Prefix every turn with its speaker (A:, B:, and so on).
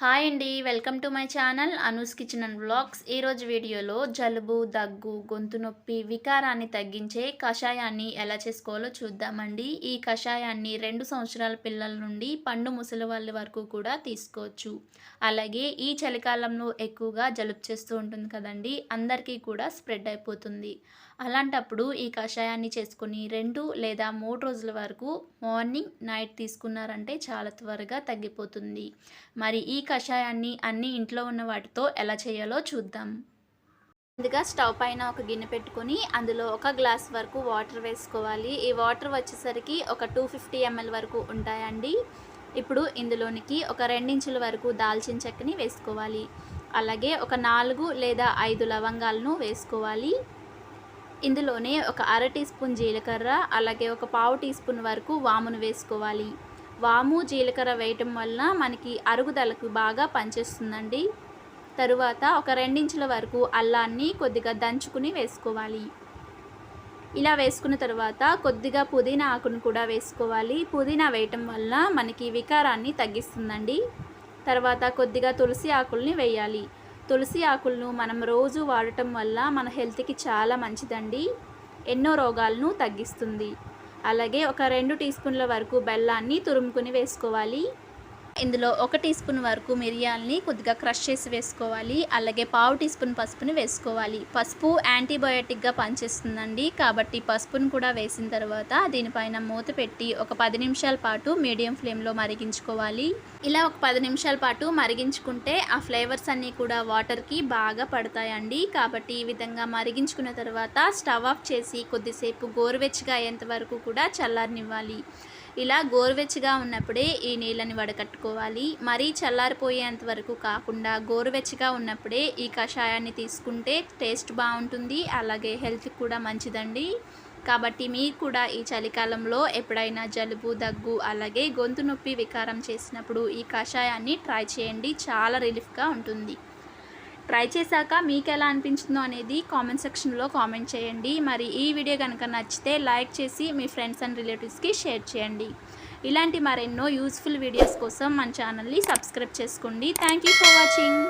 A: Hi అండి. Welcome to my channel Anu's kitchen and vlogs. ఈరోజు వీడియోలో జలుబు, దగ్గు, గొంతు నొప్పి, వికారాన్ని తగ్గించే కషాయాన్ని ఎలా చేసుకోవాలో చూద్దామండి. ఈ కషాయాన్ని 2 సంవత్సరాల పిల్లల నుండి పండు ముసలి వాళ్ళ వరకు కూడా తీసుకోవచ్చు. అలాగే ఈ చలికాలంలో ఎక్కువగా జలుబు చేస్తూ ఉంటుంది కదండి, అందరికీ కూడా స్ప్రెడ్ అయిపోతుంది. అలాంటప్పుడు ఈ కషాయాన్ని చేసుకొని 2 లేదా 3 రోజుల వరకు మార్నింగ్, నైట్ తీసుకున్నారంటే చాలా త్వరగా తగ్గిపోతుంది. మరి ఈ కషాయాన్ని అన్ని ఇంట్లో ఉన్న వాటితో ఎలా చేయాలో చూద్దాం. ముందుగా స్టవ్ పైన ఒక గిన్నె పెట్టుకొని అందులో 1 గ్లాస్ వరకు వాటర్ వేసుకోవాలి. ఈ వాటర్ వచ్చేసరికి ఒక 250 ml వరకు ఉంటాయండి. ఇప్పుడు ఇందులోనికి ఒక 2 ఇంచుల వరకు దాల్చిన చెక్కని వేసుకోవాలి. అలాగే ఒక 4 లేదా 5 లవంగాలను వేసుకోవాలి. ఇందులోనే ఒక అర టీ స్పూన్ జీలకర్ర, అలాగే ఒక పావు టీ స్పూన్ వరకు వామును వేసుకోవాలి. వాము, జీలకర్ర వేయటం వలన మనకి అరుగుదలకు బాగా పనిచేస్తుందండి. తరువాత ఒక 2 ఇంచుల వరకు అల్లాన్ని కొద్దిగా దంచుకుని వేసుకోవాలి. ఇలా వేసుకున్న తర్వాత కొద్దిగా పుదీనా ఆకును కూడా వేసుకోవాలి. పుదీనా వేయటం వల్ల మనకి వికారాన్ని తగ్గిస్తుందండి. తర్వాత కొద్దిగా తులసి ఆకుల్ని వేయాలి. తులసి ఆకులను మనం రోజు వాడటం వల్ల మన హెల్త్కి చాలా మంచిదండి. ఎన్నో రోగాలను తగ్గిస్తుంది. అలాగే ఒక 2 టీ స్పూన్ల వరకు బెల్లాన్ని తురుముకుని వేసుకోవాలి. ఇందులో 1 టీ స్పూన్ వరకు మిరియాలని కొద్దిగా క్రష్ చేసి వేసుకోవాలి. అలాగే పావు టీ స్పూన్ పసుపుని వేసుకోవాలి. పసుపు యాంటీబయోటిక్గా పనిచేస్తుందండి, కాబట్టి పసుపును కూడా వేసిన తర్వాత దీనిపైన మూత పెట్టి ఒక 10 నిమిషాల పాటు మీడియం ఫ్లేమ్లో మరిగించుకోవాలి. ఇలా ఒక 10 నిమిషాల పాటు మరిగించుకుంటే ఆ ఫ్లేవర్స్ అన్నీ కూడా వాటర్కి బాగా పడతాయండి. కాబట్టి ఈ విధంగా మరిగించుకున్న తర్వాత స్టవ్ ఆఫ్ చేసి కొద్దిసేపు గోరువెచ్చగా అయ్యేంత వరకు కూడా చల్లారనివ్వాలి. ఇలా గోరువెచ్చగా ఉన్నప్పుడే ఈ నీళ్ళని వడకట్టుకోవాలి. మరీ చల్లారిపోయేంత వరకు కాకుండా గోరువెచ్చగా ఉన్నప్పుడే ఈ కషాయాన్ని తీసుకుంటే టేస్ట్ బాగుంటుంది, అలాగే హెల్త్కి కూడా మంచిదండి. కాబట్టి మీరు కూడా ఈ చలికాలంలో ఎప్పుడైనా జలుబు, దగ్గు, అలాగే గొంతు నొప్పి, వికారం చేసినప్పుడు ఈ కషాయాన్ని ట్రై చేయండి. చాలా రిలీఫ్గా ఉంటుంది. ట్రై చేశాక మీకు ఎలా అనిపించిందో అనేది కామెంట్ సెక్షన్లో కామెంట్ చేయండి. మరి ఈ వీడియో కనుక నచ్చితే లైక్ చేసి మీ ఫ్రెండ్స్ అండ్ రిలేటివ్స్కి షేర్ చేయండి. ఇలాంటి మరెన్నో యూస్ఫుల్ వీడియోస్ కోసం మన ఛానల్ని సబ్స్క్రైబ్ చేసుకోండి. Thank you for watching.